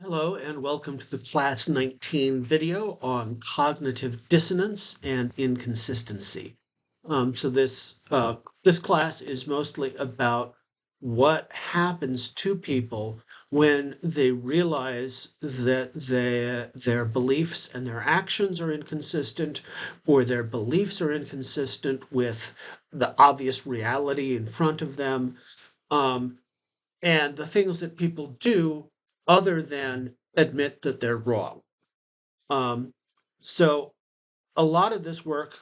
Hello and welcome to the Class 19 video on cognitive dissonance and inconsistency. This class is mostly about what happens to people when they realize that their beliefs and their actions are inconsistent, or their beliefs are inconsistent with the obvious reality in front of them. Um, and the things that people do other than admit that they're wrong. Um, so a lot of this work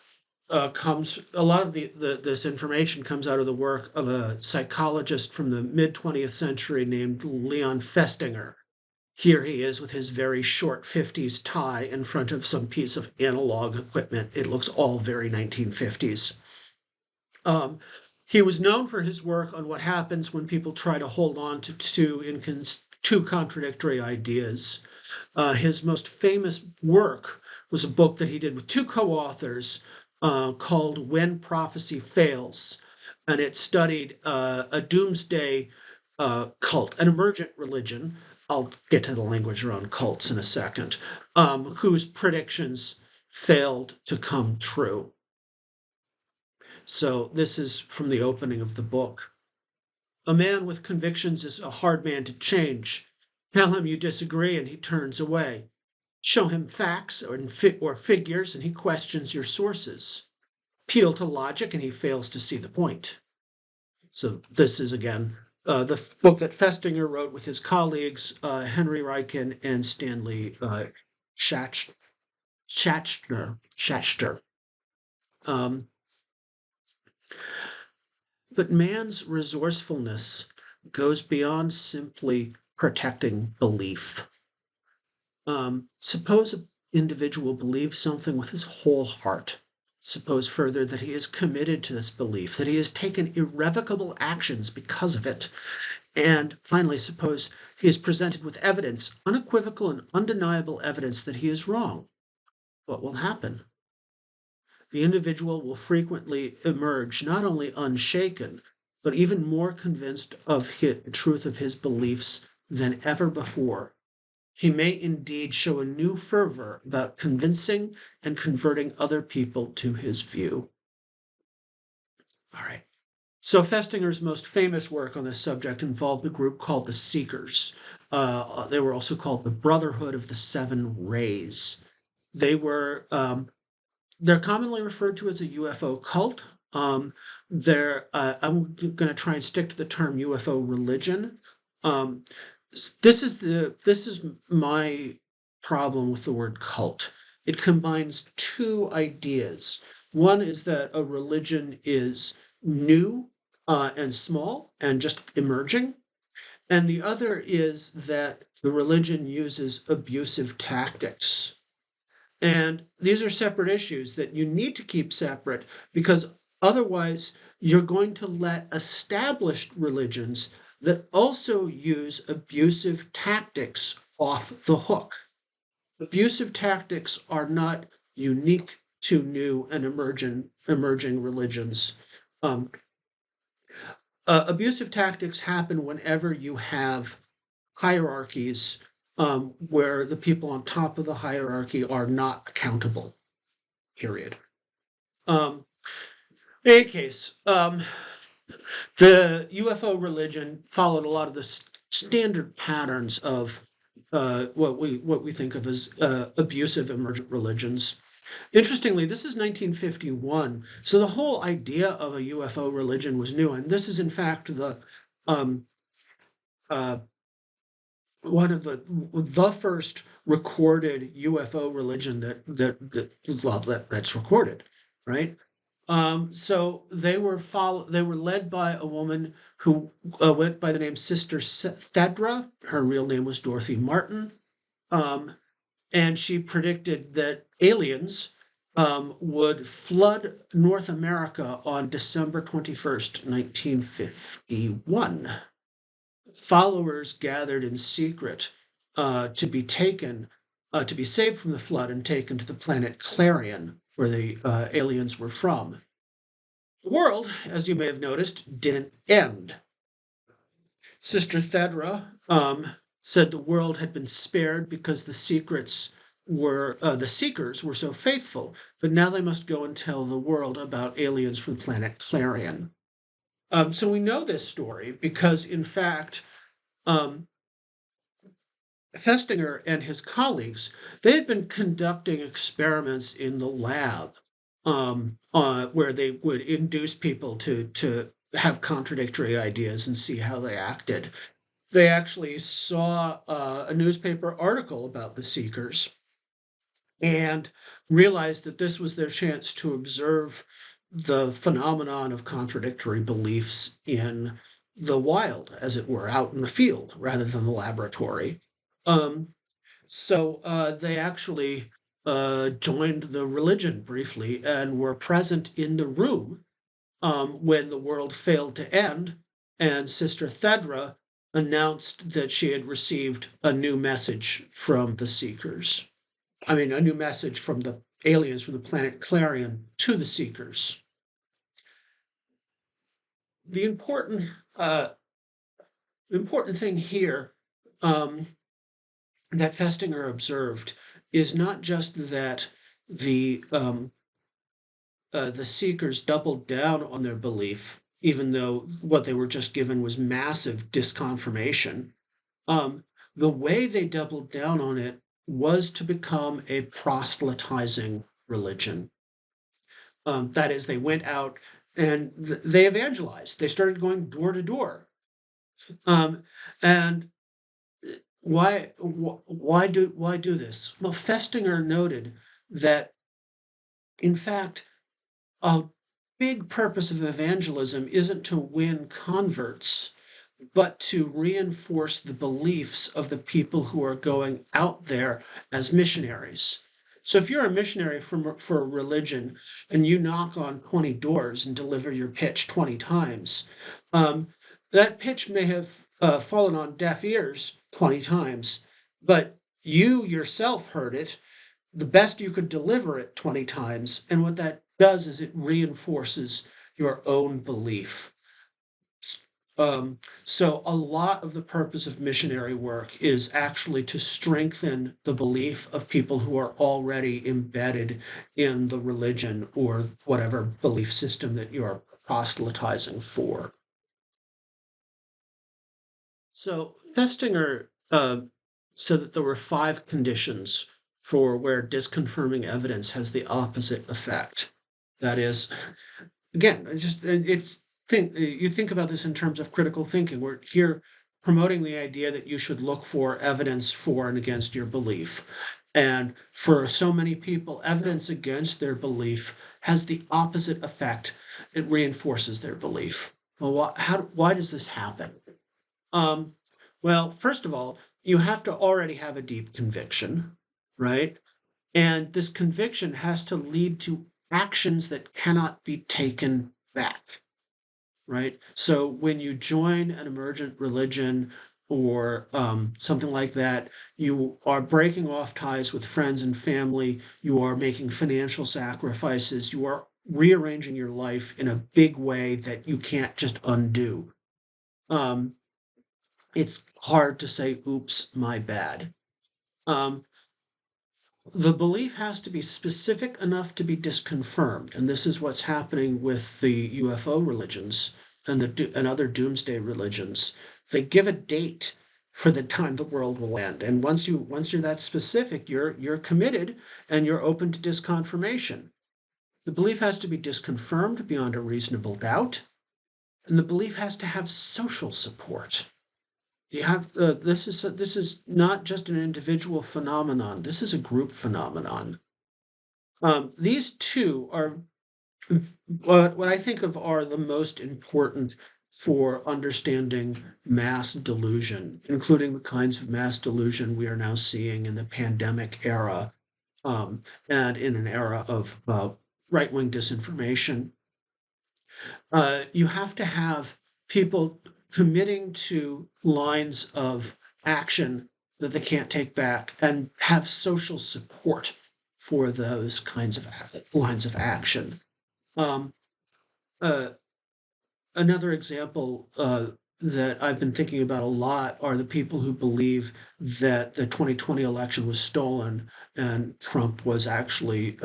a lot of this information comes out of the work of a psychologist from the mid 20th century named Leon Festinger. Here he is with his very short 50s tie in front of some piece of analog equipment. It looks all very 1950s. Um, he was known for his work on what happens when people try to hold on to two contradictory ideas. His most famous work was a book that he did with two co-authors called When Prophecy Fails. And it studied a doomsday cult, an emergent religion. I'll get to the language around cults in a second, whose predictions failed to come true. So this is from the opening of the book. A man with convictions is a hard man to change. Tell him you disagree and he turns away. Show him facts or figures and he questions your sources. Appeal to logic and he fails to see the point. So this is, again, the book that Festinger wrote with his colleagues, Henry Ryken and Stanley Schachter. But man's resourcefulness goes beyond simply protecting belief. Suppose an individual believes something with his whole heart. Suppose further that he is committed to this belief, that he has taken irrevocable actions because of it. And finally, suppose he is presented with evidence, unequivocal and undeniable evidence that he is wrong. What will happen? The individual will frequently emerge not only unshaken, but even more convinced of the truth of his beliefs than ever before. He may indeed show a new fervor about convincing and converting other people to his view. All right. So Festinger's most famous work on this subject involved a group called the Seekers. They were also called the Brotherhood of the Seven Rays. They're commonly referred to as a UFO cult. I'm going to try and stick to the term UFO religion. Um, this is my problem with the word cult. It combines two ideas. One is that a religion is new and small and just emerging, and the other is that the religion uses abusive tactics. And these are separate issues that you need to keep separate, because otherwise you're going to let established religions that also use abusive tactics off the hook. Abusive tactics are not unique to new and emerging religions. Abusive tactics happen whenever you have hierarchies where the people on top of the hierarchy are not accountable, period. In any case, the UFO religion followed a lot of the standard patterns of what we think of as abusive emergent religions. Interestingly, this is 1951, so the whole idea of a UFO religion was new, and this is in fact the um, uh, one of the first recorded UFO religion that's recorded, right? So they were led by a woman who went by the name Sister Thedra. Her real name was Dorothy Martin, and she predicted that aliens would flood North America on December 21st, 1951. Followers gathered in secret to be saved from the flood and taken to the planet Clarion, where the aliens were from. The world, as you may have noticed, didn't end. Sister Thedra said the world had been spared because the seekers were so faithful, but now they must go and tell the world about aliens from planet Clarion. So we know this story because, in fact, um, Festinger and his colleagues, they had been conducting experiments in the lab, where they would induce people to have contradictory ideas and see how they acted. They actually saw a newspaper article about the Seekers and realized that this was their chance to observe the phenomenon of contradictory beliefs in the wild, as it were, out in the field rather than the laboratory. Um, so they actually joined the religion briefly and were present in the room when the world failed to end, and Sister Thedra announced that she had received a new message from the Seekers. I mean, a new message from the aliens from the planet Clarion to the Seekers. The important thing here, um, that Festinger observed is not just that the seekers doubled down on their belief, even though what they were just given was massive disconfirmation. Um, the way they doubled down on it was to become a proselytizing religion. That is, they went out and they evangelized. They started going door to door. Um, and why do this? Well, Festinger noted that, in fact, a big purpose of evangelism isn't to win converts, but to reinforce the beliefs of the people who are going out there as missionaries. So if you're a missionary for a religion and you knock on 20 doors and deliver your pitch 20 times, um, that pitch may have fallen on deaf ears 20 times, but you yourself heard it the best you could deliver it 20 times. And what that does is it reinforces your own belief. So a lot of the purpose of missionary work is actually to strengthen the belief of people who are already embedded in the religion or whatever belief system that you're proselytizing for. So Festinger said that there were 5 conditions for where disconfirming evidence has the opposite effect. That is, again, you think about this in terms of critical thinking. We're here promoting the idea that you should look for evidence for and against your belief. And for so many people, evidence against their belief has the opposite effect. It reinforces their belief. Well, why does this happen? Um, well, first of all, you have to already have a deep conviction, right? And this conviction has to lead to actions that cannot be taken back, right? So when you join an emergent religion or something like that, you are breaking off ties with friends and family, you are making financial sacrifices, you are rearranging your life in a big way that you can't just undo. Um, it's hard to say, oops, my bad. Um, the belief has to be specific enough to be disconfirmed, and this is what's happening with the UFO religions and other doomsday religions. They give a date for the time the world will end, and once you're that specific, you're committed and you're open to disconfirmation. The belief has to be disconfirmed beyond a reasonable doubt, and the belief has to have social support. You have this is not just an individual phenomenon. This is a group phenomenon. These two are what I think of are the most important for understanding mass delusion, including the kinds of mass delusion we are now seeing in the pandemic era, and in an era of right-wing disinformation. You have to have people committing to lines of action that they can't take back and have social support for those kinds of lines of action. Um, uh, Another example that I've been thinking about a lot are the people who believe that the 2020 election was stolen and Trump was actually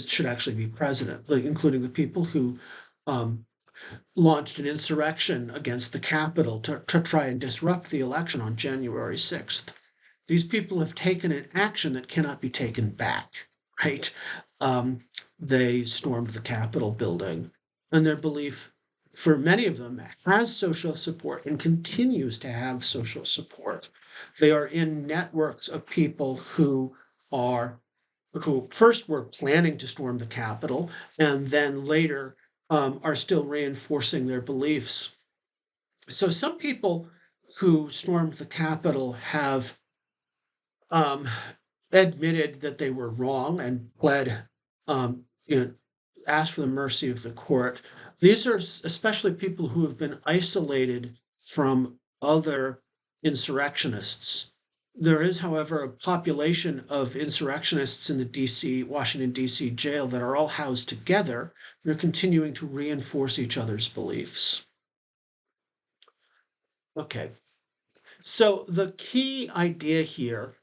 should actually be president, like including the people who um, launched an insurrection against the Capitol to try and disrupt the election on January 6th. These people have taken an action that cannot be taken back, right? Um, they stormed the Capitol building, and their belief, for many of them, has social support and continues to have social support. They are in networks of people are who first were planning to storm the Capitol and then later are still reinforcing their beliefs. So some people who stormed the Capitol have um, admitted that they were wrong and pled, you know, asked for the mercy of the court. These are especially people who have been isolated from other insurrectionists. There is, however, a population of insurrectionists in the Washington, D.C. jail that are all housed together. They're continuing to reinforce each other's beliefs. Okay, so the key idea here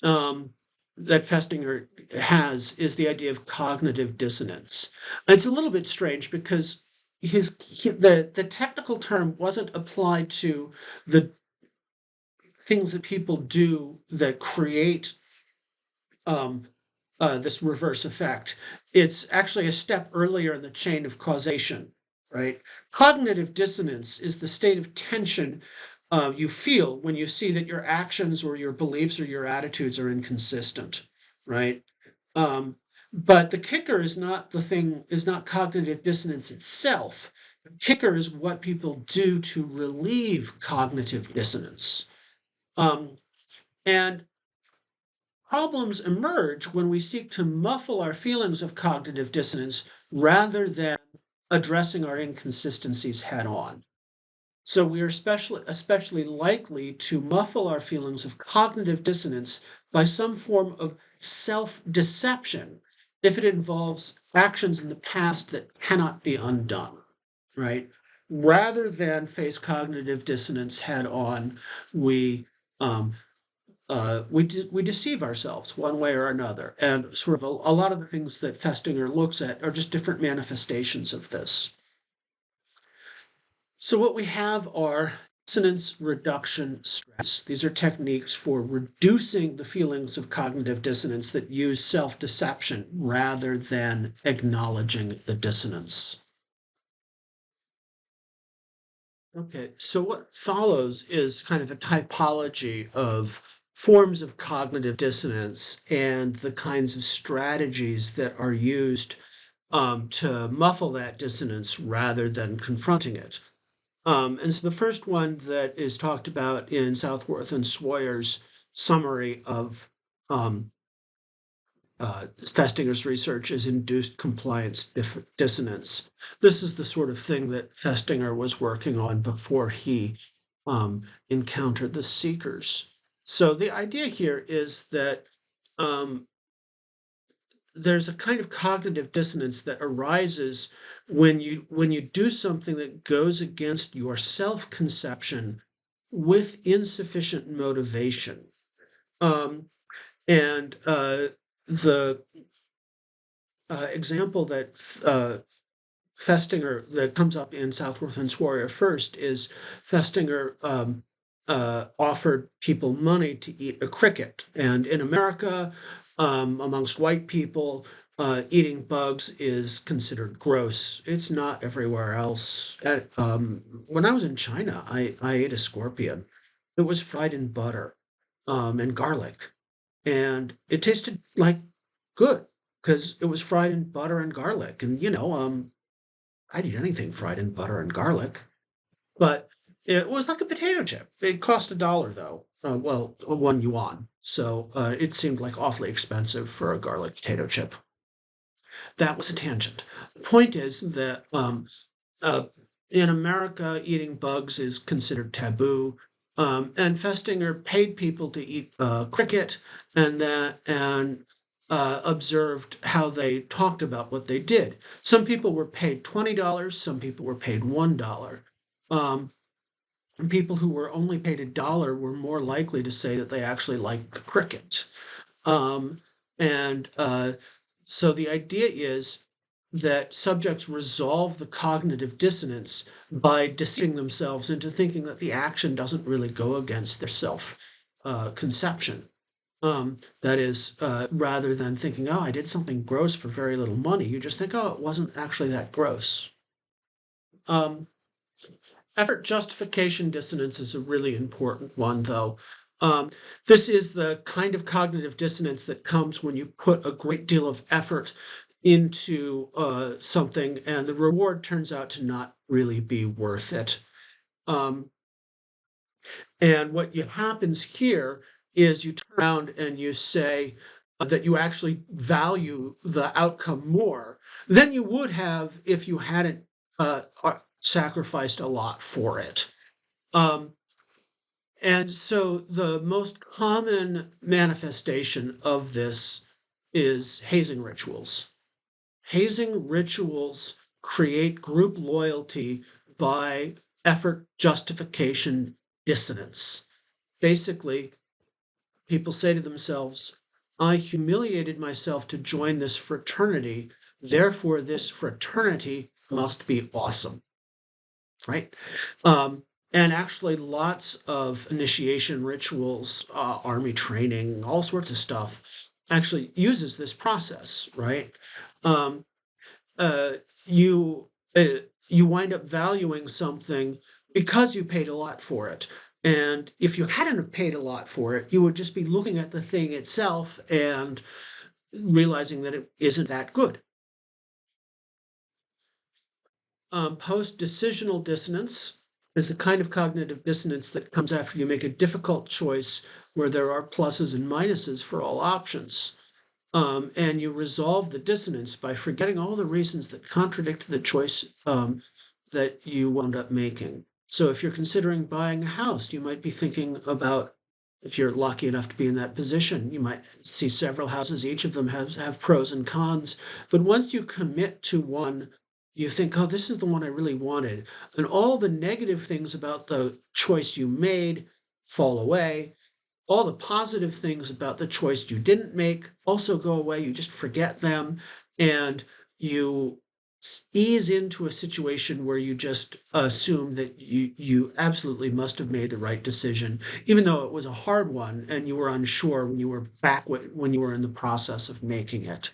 um, that Festinger has is the idea of cognitive dissonance. It's a little bit strange because the technical term wasn't applied to the things that people do that create um, this reverse effect. It's actually a step earlier in the chain of causation, right? Cognitive dissonance is the state of tension you feel when you see that your actions or your beliefs or your attitudes are inconsistent, right? Um, but the kicker is not cognitive dissonance itself. The kicker is what people do to relieve cognitive dissonance. Um, and Problems emerge when we seek to muffle our feelings of cognitive dissonance rather than addressing our inconsistencies head on. So we are especially likely to muffle our feelings of cognitive dissonance by some form of self-deception if it involves actions in the past that cannot be undone, right? Rather than face cognitive dissonance head on, we um, we deceive ourselves one way or another. And sort of a lot of the things that Festinger looks at are just different manifestations of this. So what we have are dissonance reduction strategies. These are techniques for reducing the feelings of cognitive dissonance that use self-deception rather than acknowledging the dissonance. Okay, so what follows is kind of a typology of forms of cognitive dissonance and the kinds of strategies that are used to muffle that dissonance rather than confronting it. And so the first one that is talked about in Southworth and Swyer's summary of Festinger's research is induced compliance dissonance. This is the sort of thing that Festinger was working on before he encountered the seekers. So the idea here is that um, there's a kind of cognitive dissonance that arises when you do something that goes against your self-conception with insufficient motivation. Um, and the example that Festinger that comes up in Southworth and Sawyer first is Festinger offered people money to eat a cricket, and in America, amongst white people, eating bugs is considered gross. It's not everywhere else. When I was in China, I ate a scorpion. It was fried in butter and garlic, and it tasted like good because it was fried in butter and garlic. And I'd eat anything fried in butter and garlic, but it was like a potato chip. It cost $1 though. Well, 1 yuan. So it seemed like awfully expensive for a garlic potato chip. That was a tangent. The point is that uh, in America, eating bugs is considered taboo. And Festinger paid people to eat cricket and observed how they talked about what they did. Some people were paid $20, some people were paid $1. Um, And people who were only paid $1 were more likely to say that they actually liked the cricket. Um, and so the idea is that subjects resolve the cognitive dissonance by deceiving themselves into thinking that the action doesn't really go against their self conception. That is, rather than thinking, oh, I did something gross for very little money, you just think, oh, it wasn't actually that gross. Um, Effort justification dissonance is a really important one, though. Um, this is the kind of cognitive dissonance that comes when you put a great deal of effort into something and the reward turns out to not really be worth it. Um, and what happens here is you turn around and you say that you actually value the outcome more than you would have if you hadn't sacrificed a lot for it. Um, and so the most common manifestation of this is hazing rituals. Hazing rituals create group loyalty by effort justification dissonance. Basically, people say to themselves, I humiliated myself to join this fraternity, therefore, this fraternity must be awesome, right? Um, and actually, lots of initiation rituals, army training, all sorts of stuff actually uses this process, right? Um, uh, you you wind up valuing something because you paid a lot for it. And if you hadn't have paid a lot for it, you would just be looking at the thing itself and realizing that it isn't that good. Post-decisional dissonance is the kind of cognitive dissonance that comes after you make a difficult choice where there are pluses and minuses for all options. And you resolve the dissonance by forgetting all the reasons that contradict the choice that you wound up making. So if you're considering buying a house, you might be thinking about, if you're lucky enough to be in that position, you might see several houses, each of them have pros and cons. But once you commit to one, you think, oh, this is the one I really wanted. And all the negative things about the choice you made fall away. All the positive things about the choice you didn't make also go away. You just forget them and you ease into a situation where you just assume that you absolutely must have made the right decision, even though it was a hard one and you were unsure when you were when you were in the process of making it.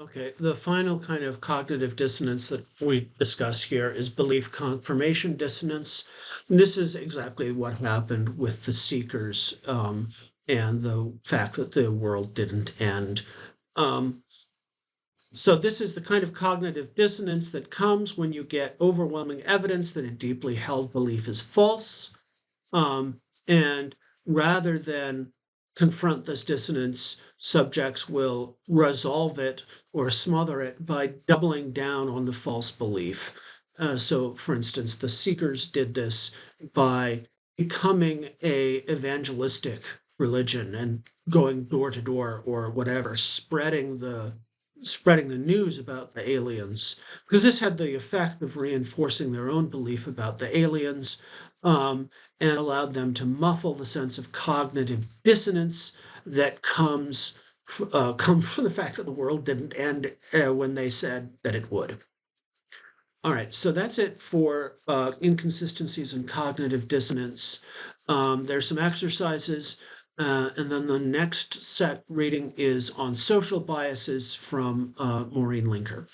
Okay, the final kind of cognitive dissonance that we discuss here is belief confirmation dissonance. And this is exactly what happened with the seekers and the fact that the world didn't end. Um, so this is the kind of cognitive dissonance that comes when you get overwhelming evidence that a deeply held belief is false. Um, and rather than confront this dissonance, subjects will resolve it or smother it by doubling down on the false belief. So, for instance, the seekers did this by becoming a evangelistic religion and going door to door or whatever, spreading the news about the aliens, because this had the effect of reinforcing their own belief about the aliens, and allowed them to muffle the sense of cognitive dissonance that comes from the fact that the world didn't end when they said that it would. All right, so that's it for inconsistencies and cognitive dissonance. There's some exercises, and then the next set reading is on social biases from Maureen Linker.